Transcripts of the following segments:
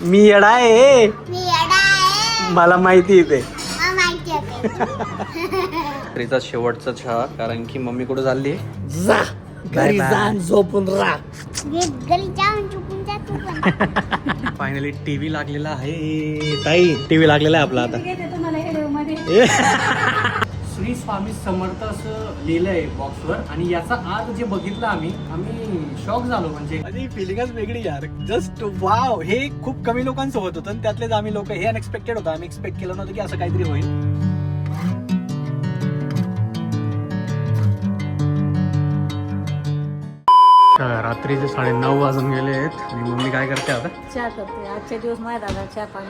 मी येडा आहे. मला माहिती आहे ते. रात्रीचा शेवटचा चहा, कारण की मम्मी कुठे चालली? जा घरी जाऊन झोपून राहा. फायनली टीव्ही लागलेला आहे. ताई टीव्ही लागलेला आहे आपला आता. श्री स्वामी समर्थ असं लिहिलंय बॉक्सवर, आणि याचा आज जे बघितलं आम्ही शॉक झालो. म्हणजे फिलिंगच वेगळी यार. Just wow. हे खूप कमी लोकांसोबत होतं आणि त्यातलेच आम्ही लोक. हे अनएक्सपेक्टेड होतं. आम्ही एक्सपेक्ट केलं नव्हतं की असं काहीतरी होईल. रात्रीचे 9:30 वाजून गेले आहेत आणि मम्मी काय करते आता? चहा करते. आजच्या दिवस माहित आता चहा पाणी.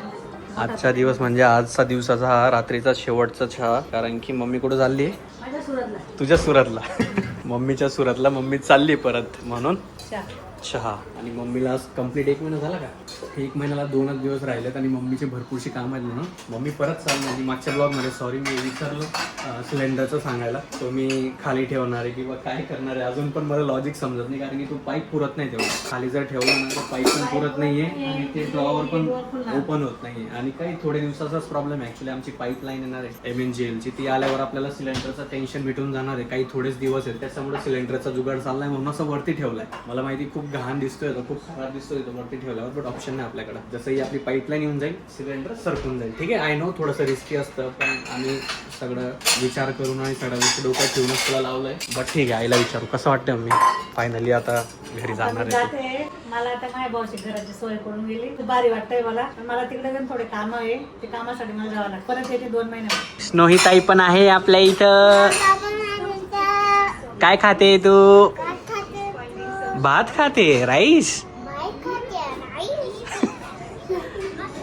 आजचा दिवस म्हणजे आजचा दिवसाचा हा रात्रीचा शेवटचा चहा, कारण की मम्मी कुठे चालली? माझ्या सुरतला. तुझ्या सुरतला. मम्मीच्या सुरतला मम्मी चालली परत, म्हणून चहा. चहा. आणि मम्मीला आज कंप्लीट 1 महिना झाला का? 1 महिन्याला 2च दिवस राहिलेत आणि मम्मीची भरपूरशी काम आहेत म्हणून मम्मी परत चालली. मागच्या ब्लॉगमध्ये सॉरी मी विसरलो सिलेंडरचं सांगायला. तो मी खाली ठेवणार आहे किंवा काय करणार आहे अजून पण मला लॉजिक समजत नाही, कारण की तो पाईप पुरत नाही तेवढा. खाली जर ठेवला ना तर पाईप पण पुरत नाहीये आणि ते ड्रॉवर पण ओपन होत नाहीये. आणि काही थोडे दिवसाचाच प्रॉब्लेम आहे. ऍक्च्युली आमची पाईपलाईन येणार आहे MNGL ची. ती आल्यावर आपल्याला सिलेंडरचं टेन्शन भेटून जाणार आहे. काही थोडेच दिवस आहेत, त्याच्यामुळे सिलेंडरचा जुगाड चाललाय म्हणून असं वरती ठेवलाय. मला माहिती खूप घाण दिसतोय तो, खूप खराब दिसतोय तो वरती ठेवल्यावर, बट ऑप्शन नाही आपल्याकडे. जसंही आपली पाईपलाईन येऊन जाईल सिलेंडर सरकून जाईल. ठीक आहे, आय नो थोडंसं रिस्की असतं, पण आम्ही सगळं विचार करून आणि सगळं डोक्यात ठेवूनच तुला लावलंय. बट ठीक आहे, आईला विचारू कसं वाटतं. मी फायनली आता घरी जाणार आहे. मला आता माझ्या भाऊची घराची सोय करून गेली. भारी वाटतंय मला, पण मला तिकडे पण थोडे काम आहे. ते कामासाठी मला जावं लागतं. परत येते 2 महिन्यात. स्नोही ताई पण आहे आपल्या इथं. काय खाते तू? भात खाते? राईस?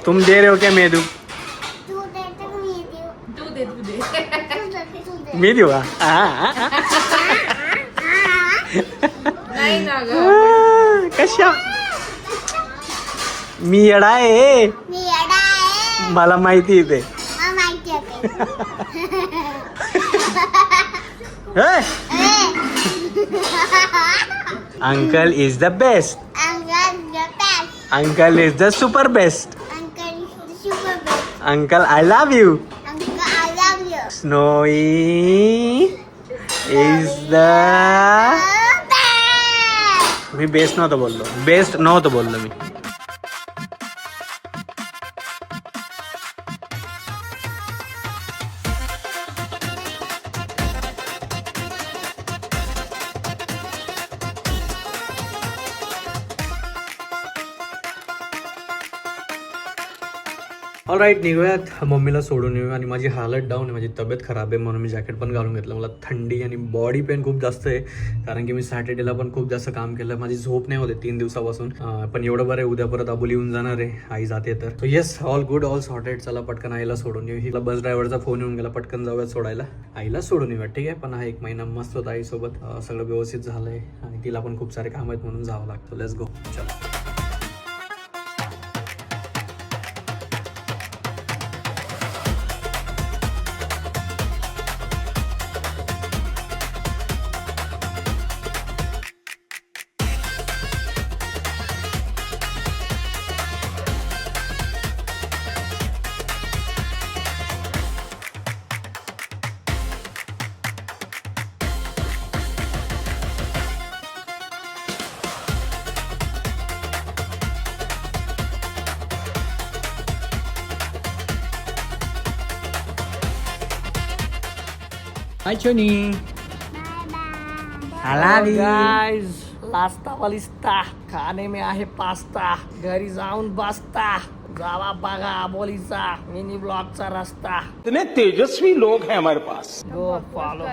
तुम दे रहे हो क्या? मैं दूं? मी देऊ का? कशा? मी येडा आहे. मला माहिती आहे ते. Uncle is the best. Uncle is the super best. Uncle I love you. Snowy is the. Me best नव्हतं बोललो. बेस्ट नव्हतं बोललो मी. ऑलराईट, निघूयात. मम्मीला सोडून येऊ. आणि माझी हालत डाऊन आहे, माझी तब्येत खराब आहे, म्हणून मी जॅकेट पण घालून घेतलं. मला थंडी आणि बॉडी पेन खूप जास्त आहे, कारण की मी सॅटर्डेला पण खूप जास्त काम केलं. माझी झोप नाही होते 3 दिवसापासून. पण एवढं बरं आहे, उद्या परत आबोली येऊन जाणार आहे. आई जाते तर. So yes, all good, all sorted. चला पटकन आईला सोडून येऊ. हिला बस ड्रायव्हरचा फोन येऊन गेला, पटकन जाऊयात सोडायला. आईला सोडून येऊया, ठीक आहे. पण हा 1 महिना मस्त होता आईसोबत. सगळं व्यवस्थित झालंय आणि तिला पण खूप सारे काम आहेत म्हणून जावं लागतं. Let's go. चला. Hi Choni. I love you. Guys, लास्ता वालिस्ता खाने में आहे पास्ता. घरी जाऊन बसता. जावा बघा आबोलीचा मिनी ब्लॉगचा रस्ता. इतने तेजस्वी लोग हैं हमारे पास. Go follow.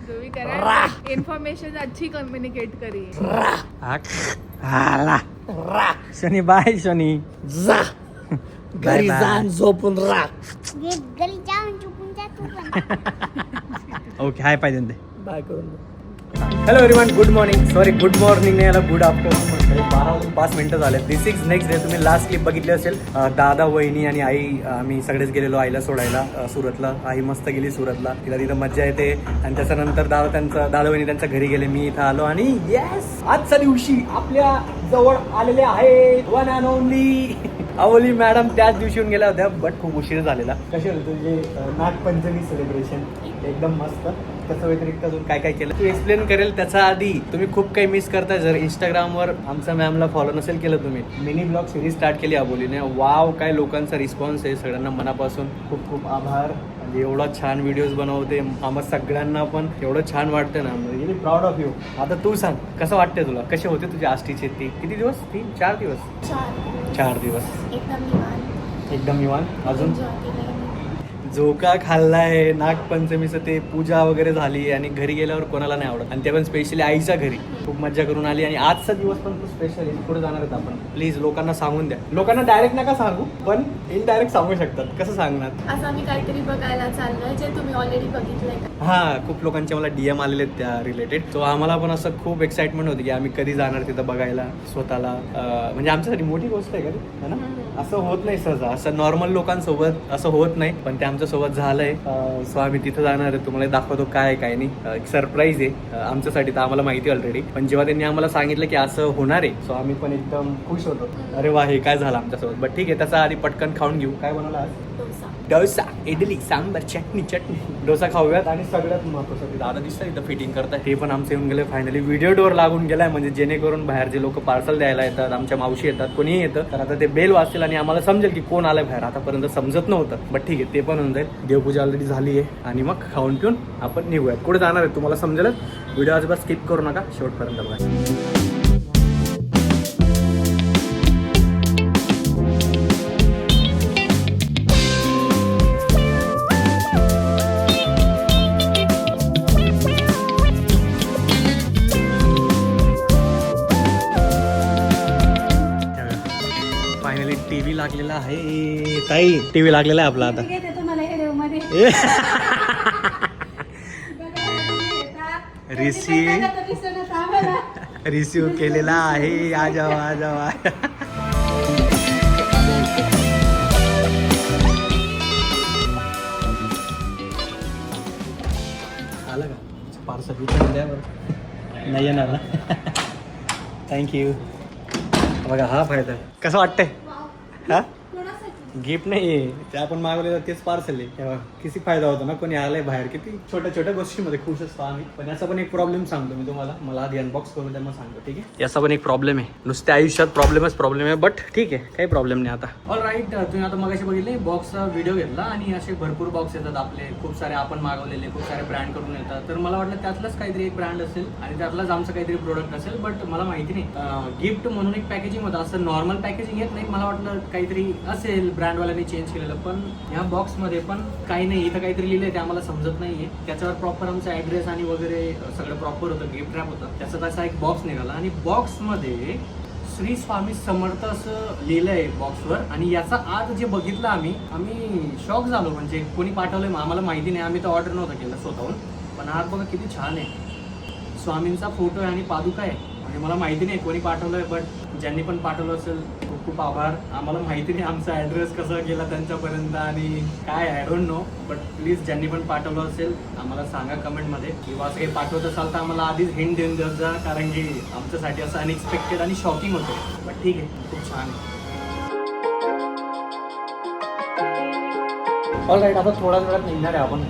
जो भी करा इन्फॉर्मेशन अच्छी कम्युनिकेट करी. शनी बाय. शनी जा घरी जाऊन झोपून राहा. ओके. हाय पाहिजे बाय करून दे. Hello everyone, good morning. Sorry, good morning नाही, याला गुड आफ्टरनून म्हणते. 12:05 मिनिटं झाले. This is next day. तुम्ही लास्ट क्लिप बघितली असेल. दादा, वहिनी आणि आई आम्ही सगळेच गेलेलो आईला सोडायला सुरतला. आई मस्त गेली सुरतला, तिला तिथं मज्जा येते. आणि त्याच्यानंतर दादा वहिनी त्यांच्या घरी गेले, मी इथं आलो. आणि येस, आजच्या दिवशी आपल्या जवळ आलेले आहे वन अँड ओनली अवली मॅडम. त्याच दिवशी येऊन गेल्या होत्या, बट खूप उशीर झालेला. कसे होते तुझे नागपंचमी सेलिब्रेशन? एकदम मस्त. त्याच्या व्यतिरिक्त अजून काय काय केलं तू एक्सप्लेन करेल. त्याच्या आधी तुम्ही खूप काही मिस करताय. जर इंस्टाग्रामवर आमच्या मॅमला फॉलो नसेल केलं तुम्ही, मिनी ब्लॉग सिरीज स्टार्ट केली अबोलीने. वाव, काय लोकांचा रिस्पॉन्स आहे. सगळ्यांना मनापासून खूप खूप आभार. म्हणजे एवढा छान व्हिडिओज बनवते, आम्हा सगळ्यांना पण एवढं छान वाटतं ना. Really proud of you. आता तू सांग, कसं वाटतंय तुला? कसे होते तुझे आष्टीचे ते किती दिवस? 3-4 दिवस? 4 दिवस एकदम निवांत. अजून झोका खाल्लाय नागपंचमीचं, ते पूजा वगैरे झाली आणि घरी गेल्यावर कोणाला नाही आवडत. आणि ते पण स्पेशली आईच्या घरी खूप मज्जा करून आली. आणि आजचा दिवस पण खूप स्पेशल आहे. पुढे जाणार आहेत आपण. प्लीज लोकांना सांगून द्या. लोकांना डायरेक्ट नका सांगू, पण इनडायरेक्ट सांगू शकतात. कसं सांगणार? आज आम्ही काहीतरी बघायला चाललोय जे तुम्ही ऑलरेडी बघितलंय का? हा, खूप लोकांचे मला DM आलेले आहेत त्या रिलेटेड. सो आम्हाला पण असं खूप एक्साइटमेंट होती की आम्ही कधी जाणार तिथं बघायला स्वतःला. म्हणजे आमच्यासाठी मोठी गोष्ट आहे का ना. असं होत नाही सहजा, असं नॉर्मल लोकांसोबत असं होत नाही, पण ते आमच्या सोबत झालंय. सो आम्ही तिथं जाणार आहे. तुम्हाला दाखवतो काय काय नाही. एक सरप्राईज आहे आमच्यासाठी, तर आम्हाला माहिती ऑलरेडी. पण जेव्हा त्यांनी आम्हाला सांगितलं की असं होणार आहे, सो आम्ही पण एकदम खुश होतो. अरे वा, हे काय झालं आमच्यासोबत. बट ठीक आहे, त्याचा आधी पटकन खाऊन घेऊ. काय बनवलं आज? डोसा, इडली, सांबर, चटणी. डोसा खाऊयात. आणि सगळ्यात महत्त्वाचं, दादा दिसतं इथं फिटिंग करताय. ते पण आमचं येऊन गेलं फायनली. व्हिडिओ डोर लागून गेलाय, म्हणजे जेणेकरून बाहेर जे लोक पार्सल द्यायला येतात, आमच्या मावशी येतात, कोणीही येतं, तर आता ते बेल वाजतील आणि आम्हाला समजेल की कोण आलंय बाहेर. आतापर्यंत समजत नव्हतं, बट ठीक आहे, ते पण होऊन जाईल. देवपूजा ऑलरेडी झाली आहे आणि मग खाऊन पिऊन आपण निघूयात. कुठे जाणार आहे तुम्हाला समजेलच. व्हिडिओ अजिबात स्किप करू नका, शेवटपर्यंत बघा. फायनली टीव्ही लागलेला आहे. ताई, टीव्ही लागलेला आहे आपला आता. रिसीव केलेला आहे. आ जावा. आलं का पार्सल? विचारून द्या बरं. नाही येणार ना. थँक्यू. बघा, हा फायदा आहे. कसं वाटतंय? हा, गिफ्ट नाही आहे, ते आपण मागवलेलं तेच पार्सल आहे. तेव्हा किती फायदा होतो ना. कोणी आलंय बाहेर, किती छोट्या छोट्या गोष्टीमध्ये खुश असतो आम्ही. पण याचा पण एक प्रॉब्लेम सांगतो मी तुम्हाला. मला आधी अनबॉक्स करून द्या, मग सांगतो. ठीक आहे, याचा पण एक प्रॉब्लेम आहे. नुसत्या आयुष्यात प्रॉब्लेम आहे, बट ठीक आहे, काही प्रॉब्लेम नाही आता. All right. तुम्ही आता मगाशी बघितले बॉक्सचा व्हिडिओ घेतला आणि असे भरपूर बॉक्स येतात आपले. खूप सारे आपण मागवलेले, खूप सारे ब्रँड करून येतात. तर मला वाटलं त्यातलंच काहीतरी एक ब्रँड असेल आणि त्यातलाच आमचं काहीतरी प्रोडक्ट असेल, बट मला माहिती नाही. गिफ्ट म्हणून एक पॅकेजिंग होतं, असं नॉर्मल पॅकेजिंग येत नाही. मला वाटलं काहीतरी असेल ब्रँडवाल्याने चेंज केलेलं, पण ह्या बॉक्समध्ये पण काही नाही. इथं काहीतरी लिहिलंय ते आम्हाला समजत नाहीये. त्याच्यावर प्रॉपर आमचा ऍड्रेस आणि वगैरे सगळं प्रॉपर होतं. गिफ्ट रॅप होतं. त्याचा तसा एक बॉक्स निघाला आणि बॉक्समध्ये श्री स्वामी समर्थ असं लिहिलंय बॉक्सवर. आणि याचा आज जे बघितलं आम्ही शॉक झालो. म्हणजे कोणी पाठवलंय आम्हाला माहिती नाही. आम्ही तर ऑर्डर नव्हतं केलं स्वतःहून. पण आज बघा किती छान आहे. स्वामींचा फोटो आहे आणि पादुका आहे. म्हणजे मला माहिती नाही कोणी पाठवलंय, बट ज्यांनी पण पाठवलं असेल खूप खूप आभार. आम्हाला माहिती नाही आमचा ॲड्रेस कसा गेला त्यांच्यापर्यंत आणि काय, I don't know. But please ज्यांनी पण पाठवलं असेल आम्हाला सांगा कमेंटमध्ये, किंवा असं काही पाठवत असाल तर आम्हाला आधीच हिंट देऊन देत जा, कारण की आमच्यासाठी असं अनएक्सपेक्टेड आणि शॉकिंग होतं. बट ठीक आहे, खूप छान आहे. All right. आता थोड्याच वेळात निघणार आहे आपण.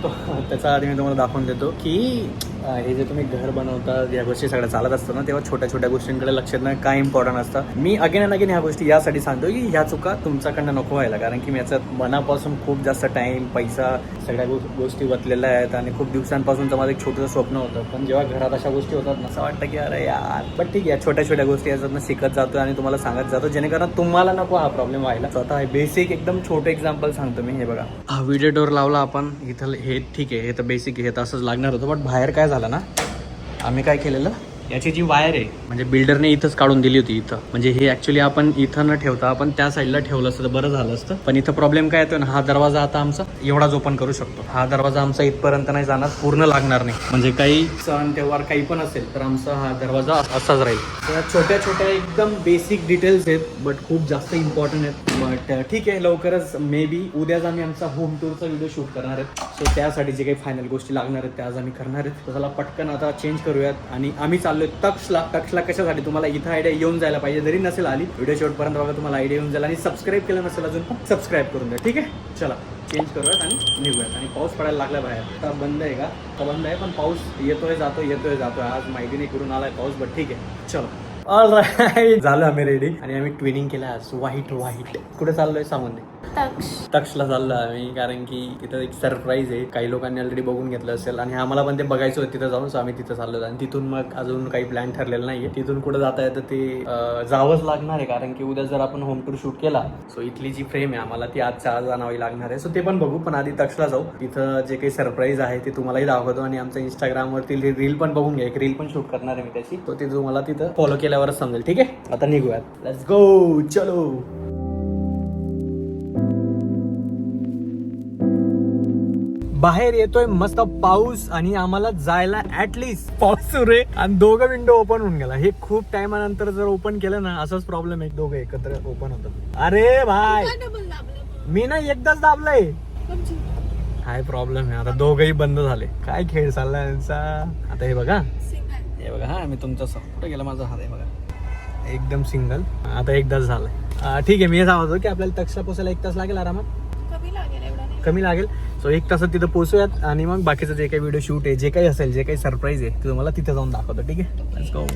त्याचा आधी मी तुम्हाला दाखवून देतो की हे जे तुम्ही घर बनवता, या गोष्टी सगळ्या चालत असतात ना, तेव्हा छोट्या छोट्या गोष्टींकडे लक्ष देणं काय इम्पॉर्टंट असतं. मी अगेन अँड अगेन ह्या गोष्टी यासाठी सांगतो की ह्या चुका तुमच्याकडनं नको व्हायला, कारण की मी याच्यात मनापासून खूप जास्त टाईम, पैसा, सगळ्या गोष्टी वतलेल्या आहेत. आणि खूप दिवसांपासूनचं माझं एक छोटंसं स्वप्न होतं. पण जेव्हा घरात अशा गोष्टी होतात ना, असं वाटतं की अरे यार. पण ठीक आहे, छोट्या छोट्या गोष्टी याच्यातनं शिकत जातो आणि तुम्हाला सांगत जातो, जेणेकरून तुम्हाला नको हा प्रॉब्लेम व्हायला. स्वतः बेसिक एकदम छोटं एक्झाम्पल सांगतो मी. हे बघा, हा व्हिडिओ डोर लावला आपण इथं. हे ठीक आहे, हे तर बेसिक, हे तर असंच लागणार होतं. बट बाहेर काय झालं ना, आम्ही काय केलेलं, याची जी वायर आहे म्हणजे बिल्डरने इथंच काढून दिली होती इथं. म्हणजे हे ऍक्च्युली आपण इथं न ठेवता आपण त्या साईडला ठेवलं असतं तर बरं झालं असतं. पण इथं प्रॉब्लेम काय येतो ना, हा दरवाजा आता आमचा एवढाच ओपन करू शकतो. हा दरवाजा आमचा इथपर्यंत नाही जाणार, पूर्ण लागणार नाही. म्हणजे काही सण त्योहार काही पण असेल तर आमचा हा दरवाजा असाच राहील. तर छोट्या छोट्या एकदम बेसिक डिटेल्स आहेत बट खूप जास्त इम्पॉर्टंट आहेत. बट ठीक आहे, लवकरच मे बी उद्याच आम्ही आमचा होम टूरचा व्हिडिओ शूट करणार आहेत. सो त्यासाठी जे काही फायनल गोष्टी लागणार आहेत त्या आज आम्ही करणार आहेत. तर चला पटकन आता चेंज करूयात आणि आम्ही चाललोय तक्षला. तक्षला कशासाठी तुम्हाला इथं आयडिया येऊन जायला पाहिजे, जरी नसेल आली व्हिडिओ शेवटपर्यंत बघा, तुम्हाला आयडिया येऊन जाईल. आणि सबस्क्राईब केलं नसेल अजून सबस्क्राईब करून द्या. ठीक आहे, चला चेंज करूयात आणि निघूयात. आणि पाऊस पडायला लागला बाहेर. आता बंद आहे का बंद आहे, पण पाऊस येतोय जातोय. आज माहिती नाही करून आलाय पाऊस, बट ठीक आहे चलो. ऑलराईट, झालं आम्ही रेडी आणि आम्ही ट्विनिंग केलं आज व्हाईट. कुठे चाललोय सांगून दे. तक्षला चाललो आम्ही, कारण की तिथं एक सरप्राईज आहे. काही लोकांनी ऑलरेडी बघून घेतलं असेल आणि आम्हाला पण ते बघायचं होतं तिथं जाऊन. सो आम्ही तिथं चाललो आणि तिथून मग अजून काही प्लॅन ठरलेलं नाहीये. तिथून कुठं जाता येतं ते जावंच लागणार आहे, कारण की उद्या जर आपण होम टूर शूट केला सो इथली जी फ्रेम आहे आम्हाला ती आजच्या आज आणावी लागणार आहे. सो ते पण बघू, पण आधी तक्षला जाऊ. तिथं जे काही सरप्राईज आहे ते तुम्हालाही दाखवतो आणि आमच्या इंस्टाग्रामवरती रील पण बघून घ्या. एक रील पण शूट करणार आहे मी त्याची, तो ते तुम्हाला तिथं फॉलो केल्यावरच समजेल. ठीक आहे, आता निघूयात. लेट्स गो, चलो. बाहेर येतोय मस्त पाऊस आणि आम्हाला जायला ऍटलीस्ट पाऊस सुरू आहे आणि दोघं विंडो ओपन होऊन गेला. हे खूप टायमानंतर जर ओपन केलं ना असाच प्रॉब्लेम आहे, दोघं एकत्र ओपन होतात. अरे भाई, मी ना एकदाच दाबलंय. काय प्रॉब्लेम आहे आता, दोघंही बंद झाले. काय खेळ चाललाय यांचा. आता हे बघा हा मी तुमचा कुठं गेला माझा हात आहे बघा, एकदम सिंगल. आता एकदाच झालाय. ठीक आहे, मी हे सांगतो की आपल्याला तक्षला पोचायला 1 तास लागेल आरामात, कमी लागेल. सो 1 तासात तिथं पोहोचूयात आणि मग बाकीचं जे काही व्हिडिओ शूट आहे, जे काही असेल, जे काही सरप्राईज आहे ते तुम्हाला तिथे जाऊन दाखवतो. ठीक आहे, लेट्स गो.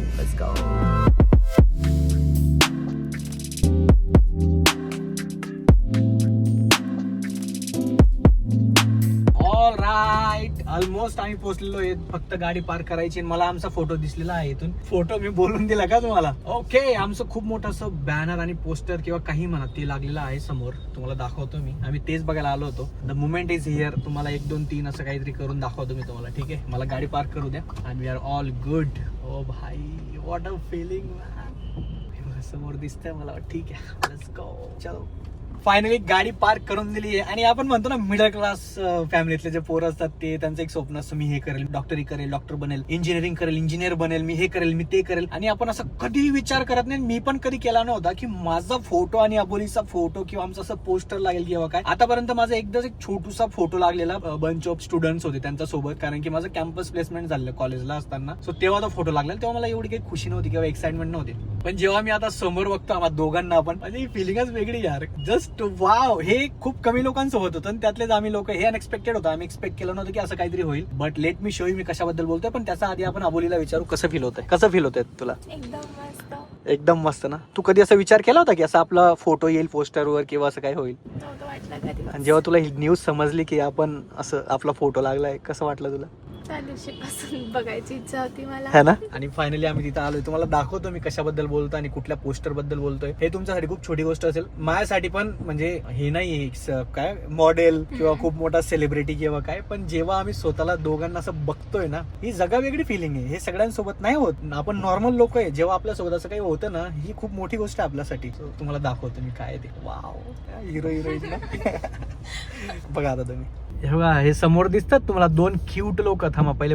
ऑलराईट, ऑलमोस्ट आम्ही पोहोचलेलो आहे. फक्त गाडी पार्क करायची. मला आमचा फोटो दिसलेला आहे इथून. फोटो मी बोलून दिला का तुम्हाला? ओके, आमचं खूप मोठं असं बॅनर आणि पोस्टर किंवा काही म्हणा ते लागलेलं आहे समोर. तुम्हाला दाखवतो मी. आम्ही तेच बघायला आलो होतो. The moment is here. तुम्हाला 1 2 3 असं काहीतरी करून दाखवतो मी तुम्हाला. ठीक आहे, मला गाडी पार्क करू द्या आणि वी आर ऑल गुड. ओ भाई, व्हॉट अ फिलिंग. समोर दिसतंय मला. ठीक आहे, लेट्स गो, चलो. फायनली गाडी पार्क करून दिली आहे आणि आपण म्हणतो ना मिडल क्लास फॅमिलीतले जे पोरं असतात ते, त्यांचं एक स्वप्न असतं, मी हे करेल, डॉक्टरी करेल, डॉक्टर बनेल, इंजिनिअरिंग करेल, इंजिनियर बनेल, मी हे करेल, मी ते करेल. आणि आपण असं कधी विचार करत नाही, मी पण कधी केला नव्हता की माझा फोटो आणि अबोलीचा फोटो किंवा आमचा असं पोस्टर लागेल किंवा काय. आतापर्यंत माझा एकदाच एक छोटूसा फोटो लागलेला. बंच ऑफ स्टुडंट्स होते त्यांच्या सोबत, कारण की माझं कॅम्पस प्लेसमेंट झालं कॉलेजला असताना. सो तेव्हा तो फोटो लागला. तेव्हा मला एवढी काही खुशी नव्हती किंवा एक्साइटमेंट नव्हती. पण जेव्हा मी आता समोर बघतो आम्हाला दोघांना, आपण म्हणजे फिलिंगच वेगळी यार. Just wow. हे खूप कमी लोकांसोबत होतं आणि त्यातलेच आम्ही लोक. हे अनएक्सपेक्टेड होतं. आम्ही एक्सपेक्ट केलं नव्हतं की असं काहीतरी होईल. But let me show you मी कशाबद्दल बोलतोय. पण त्याचा आधी आपण अबोलीला विचारू, कसं फील होतंय तुला? एकदम मस्त ना. तू कधी असा विचार केला होता की असं आपला फोटो येईल पोस्टरवर किंवा असं काय होईल? आणि जेव्हा तुला ही न्यूज समजली की आपण असं आपला फोटो लागलाय, कसं वाटलं तुला? त्या दिवशीपासून बघायची इच्छा होती मला, है ना. आणि फायनली आम्ही तिथं आलोय. तुम्हाला दाखवतो मी कशाबद्दल बोलतोय आणि कुठल्या पोस्टर बद्दल बोलतोय. हे तुमच्यासाठी खूप छोटी गोष्ट असेल, माझ्यासाठी पण. म्हणजे हे नाही काय मॉडेल किंवा खूप मोठा सेलिब्रिटी किंवा काय, पण जेव्हा आम्ही स्वतःला दोघांना असं बघतोय ना, ही जगावेगळी फिलिंग आहे. हे सगळ्यांसोबत नाही होत. आपण नॉर्मल लोक आहे, जेव्हा आपल्यासोबत असं काही होतं ना, ही खूप मोठी गोष्ट आहे आपल्यासाठी. तुम्हाला दाखवतो मी काय ते. वाव, हिरोईन बघा आता तुम्ही. हे बघा, हे समोर दिसतात तुम्हाला 2 क्यूट लोक. थांबा पहिले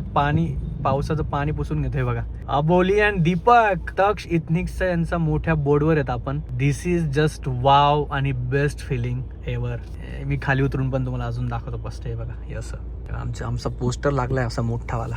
पावसाचं पाणी पुसून घेतोय बघा. अबोली अँड दीपक. तक्ष इथनिक्स यांचा मोठ्या बोर्डवर आहेत आपण. दिस इज जस्ट वाव आणि बेस्ट फिलिंग एव्हर. मी खाली उतरून पण तुम्हाला अजून दाखवतो फर्स्ट. हे बघा, हे असं आमचा पोस्टर लागलाय असा मोठावाला.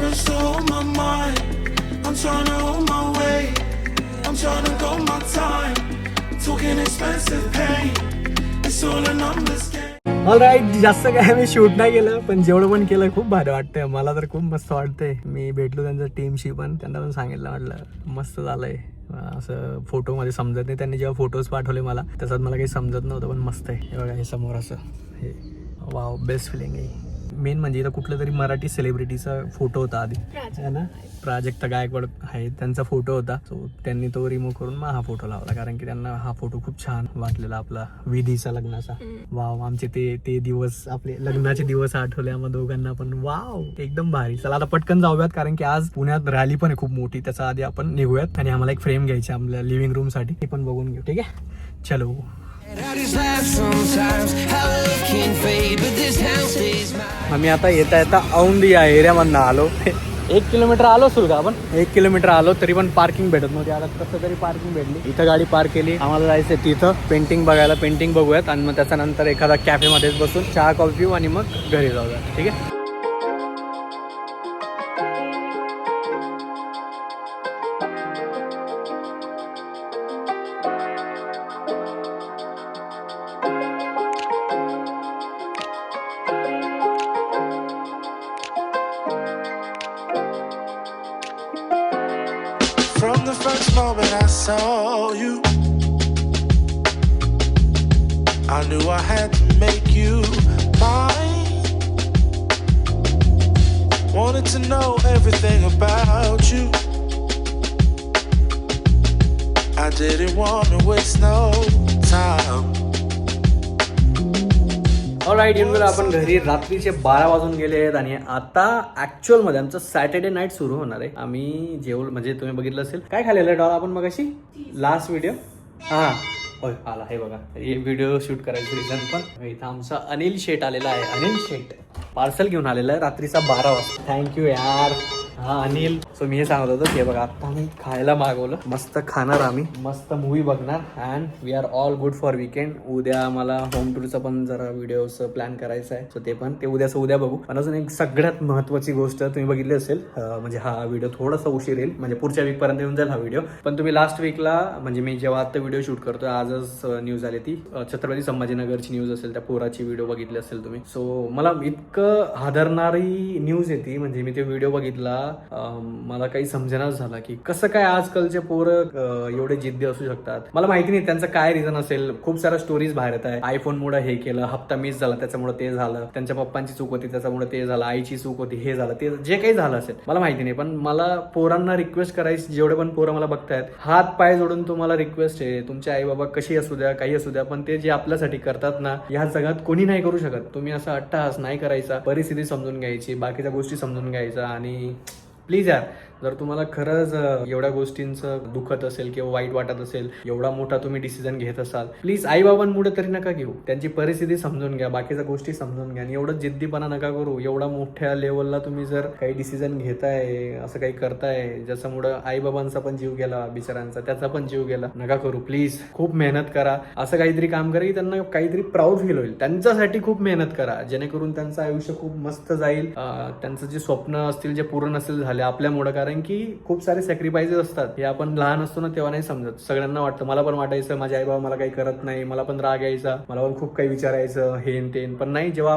Rest on my mind. I'm trying to hold my weight. I'm trying to go my time. Talking expensive pain. It's all a numbers game. All right, जास्त काय मी शूट नाही केलं, पण जेवढं पण केलं खूप भारी वाटतंय. मला तर खूप मस्त वाटतंय. मी भेटलो त्यांच्या टीमशी पण, त्यांना पण सांगितलं, म्हटलं मस्त झालंय. असं फोटो मध्ये समजत नाही. त्यांनी जेव्हा फोटोज पाठवले मला त्याच्यात मला काही समजत नव्हतं, पण मस्त आहे. हे बघा, हे समोर असं हे वाव बेस्ट फिलिंग आहे. मेन म्हणजे इथं कुठलं तरी मराठी सेलिब्रिटीचा फोटो होता आधी है ना, प्राजक्ता गायकवाड आहे त्यांचा फोटो होता. सो त्यांनी तो रिमूव्ह करून मग हा फोटो लावला, कारण की त्यांना हा फोटो खूप छान वाटलेला आपला विधीचा लग्नाचा. वाव, आमचे ते दिवस, आपले लग्नाचे दिवस आठवले आम्हा दोघांना पण. वाव एकदम भारी. चला आता पटकन जाऊयात, कारण की आज पुण्यात रॅली पण आहे खूप मोठी. त्याचा आधी आपण निघूयात आणि आम्हाला एक फ्रेम घ्यायची आपल्या लिव्हिंग रूम साठी, ते पण बघून घेऊ. ठीक आहे, चलो. आम्ही आता येता औंध या एरियामधनं आलो. 1 किलोमीटर आलो असेल का आपण, 1 किलोमीटर आलो तरी पण पार्किंग भेटत नव्हती. आता कसं तरी पार्किंग भेटली. इथं गाडी पार्क केली. आम्हाला जायचं तिथं पेंटिंग बघायला. पेंटिंग बघूयात आणि मग त्याच्यानंतर एखादा कॅफेमध्येच बसून चहा कॉफी पिऊ आणि मग घरी जाऊया. ठीक आहे. From the first moment I saw you, I knew I had to make you mine. Wanted to know everything about you. I didn't want to waste no time. All right, येऊन गेलो आपण घरी. रात्रीचे 12 वाजून गेले आहेत आणि आता ऍक्च्युअल मध्ये आमचं सॅटर्डे नाईट सुरू होणार आहे. आम्ही जेवण म्हणजे तुम्ही बघितलं असेल काय खाल्लेलं डॉल आपण मगाशी लास्ट व्हिडिओ. हा होय आला, हे बघा. हे व्हिडिओ शूट करायचं रिझन पण इथं आमचा अनिल शेट आलेला आहे. अनिल शेट पार्सल घेऊन आलेला आहे रात्रीचा 12 वाजता. थँक्यू यार. हा अनिल. सो मी हे सांगत होतो, हे बघा आता आम्ही खायला मागवलं. मस्त खाणार, आम्ही मस्त मूवी बघणार and we are all good for weekend. उद्या मला होम टूरचा पण जरा व्हिडिओचं प्लॅन करायचं आहे. सो ते पण उद्याचं उद्या बघू. पण अजून एक सगळ्यात महत्त्वाची गोष्ट तुम्ही बघितली असेल, म्हणजे हा व्हिडिओ थोडासा उशीर येईल, म्हणजे पुढच्या वीक पर्यंत येऊन जाईल हा व्हिडिओ. पण तुम्ही लास्ट वीकला, म्हणजे मी जेव्हा आता व्हिडिओ शूट करतोय, आजच न्यूज आली ती छत्रपती संभाजीनगरची न्यूज असेल, त्या पोराची व्हिडिओ बघितली असेल तुम्ही. सो मला इतकं हादरणारी न्यूज येते, म्हणजे मी ते व्हिडिओ बघितला, मला काही समजेनाच झाला की कसं काय आजकालचे पोरं एवढे जिद्दी असू शकतात. मला माहिती नाही त्यांचं काय रिझन असेल. खूप साऱ्या स्टोरीज बाहेर येत आहे. आयफोन मुळे हे केलं, हप्ता मिस झाला त्याच्यामुळे ते झालं, त्यांच्या पप्पांची चूक होती त्याच्यामुळे ते झालं, आईची चूक होती हे झालं, ते जे काही झालं असेल मला माहिती नाही. पण मला पोरांना रिक्वेस्ट करायची, जेवढे पण पोरं मला बघतायत, हात पाय जोडून तुम्हाला रिक्वेस्ट आहे, तुमचे आई बाबा कशी असू द्या, काही असू द्या, पण ते जे आपल्यासाठी करतात ना, या जगात कोणी नाही करू शकत. तुम्ही असं अट्टहास नाही करायचा, परिस्थिती समजून घ्यायची, बाकीच्या गोष्टी समजून घ्यायचा. आणि प्लीज यार, जर तुम्हाला खरंच एवढ्या गोष्टींचं दुखत असेल किंवा वाईट वाटत असेल, एवढा मोठा तुम्ही डिसिजन घेत असाल, प्लीज आई बाबांमुळे तरी नका घेऊ. त्यांची परिस्थिती समजून घ्या, बाकीच्या गोष्टी समजून घ्या आणि एवढं जिद्दीपणा नका करू. एवढा मोठ्या लेवलला तुम्ही जर काही डिसिजन घेताय, असं काही करताय ज्याच्यामुळं आई बाबांचा पण जीव गेला, बिचारांचा त्याचा पण जीव गेला, नका करू प्लीज. खूप मेहनत करा, असं काहीतरी काम करा की त्यांना काहीतरी प्राऊड फील होईल. त्यांच्यासाठी खूप मेहनत करा, जेणेकरून त्यांचं आयुष्य खूप मस्त जाईल. त्यांचं जे स्वप्न असतील जे पूर्ण नसेल झाले आपल्यामुळं, कारण की खूप सारे सॅक्रिफायसेस असतात. हे आपण लहान असतो ना तेव्हा नाही समजत. सगळ्यांना वाटतं, मला पण वाटायचं माझे आई बाबा मला काही करत नाही, मला पण राग यायचा, मला पण खूप काही विचारायचं हेन तेन. पण नाही, जेव्हा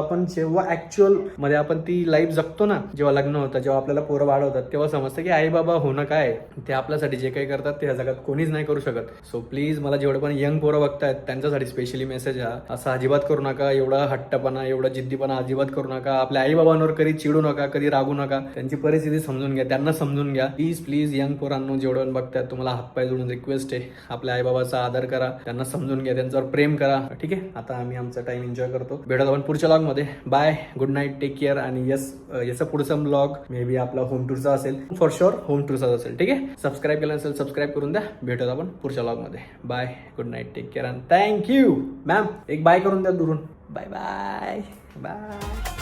ऍक्च्युअल मध्ये आपण ती लाईफ जगतो ना, जेव्हा लग्न होतं, जेव्हा आपल्याला पोरं वाढवतात, तेव्हा समजतं की आई बाबा होणं काय, ते आपल्यासाठी जे काही करतात ते या जगात कोणीच नाही करू शकत. सो प्लीज, मला जेवढे पण यंग पोरं बघतायत त्यांच्यासाठी स्पेशली मेसेज हा, असं अजिबात करू नका. एवढा हट्टपणा, एवढा जिद्दीपणा अजिबात करू नका. आपल्या आई बाबांवर कधी चिडू नका, कधी रागू नका. त्यांची परिस्थिती समजून घ्या, त्यांना समजून घ्या. प्लीज यंग पोरांनो, जेवढं बघतायत, तुम्हाला हातपाय जोडून रिक्वेस्ट आहे, आपल्या आई बाबाचा आदर करा, त्यांना समजून घ्या, त्यांच्यावर प्रेम करा. ठीक आहे, आता आम्ही आमचा टाइम एन्जॉय करतो. भेटत आपण पुढच्या व्लॉग मध्ये. Bye, good night, take care. आणि यस, याचा पुढचा व्लॉग मे बी आपला होम टूरचा असेल, फॉर शुअर होम टूरचा असेल. ठीक आहे, सबस्क्राईब केलं असेल सबस्क्राईब करून द्या. भेटत आपण पुढच्या व्लॉग मध्ये. Bye, good night, take care and thank you. Ma'am एक बाय करून द्या दुरून. Bye bye bye.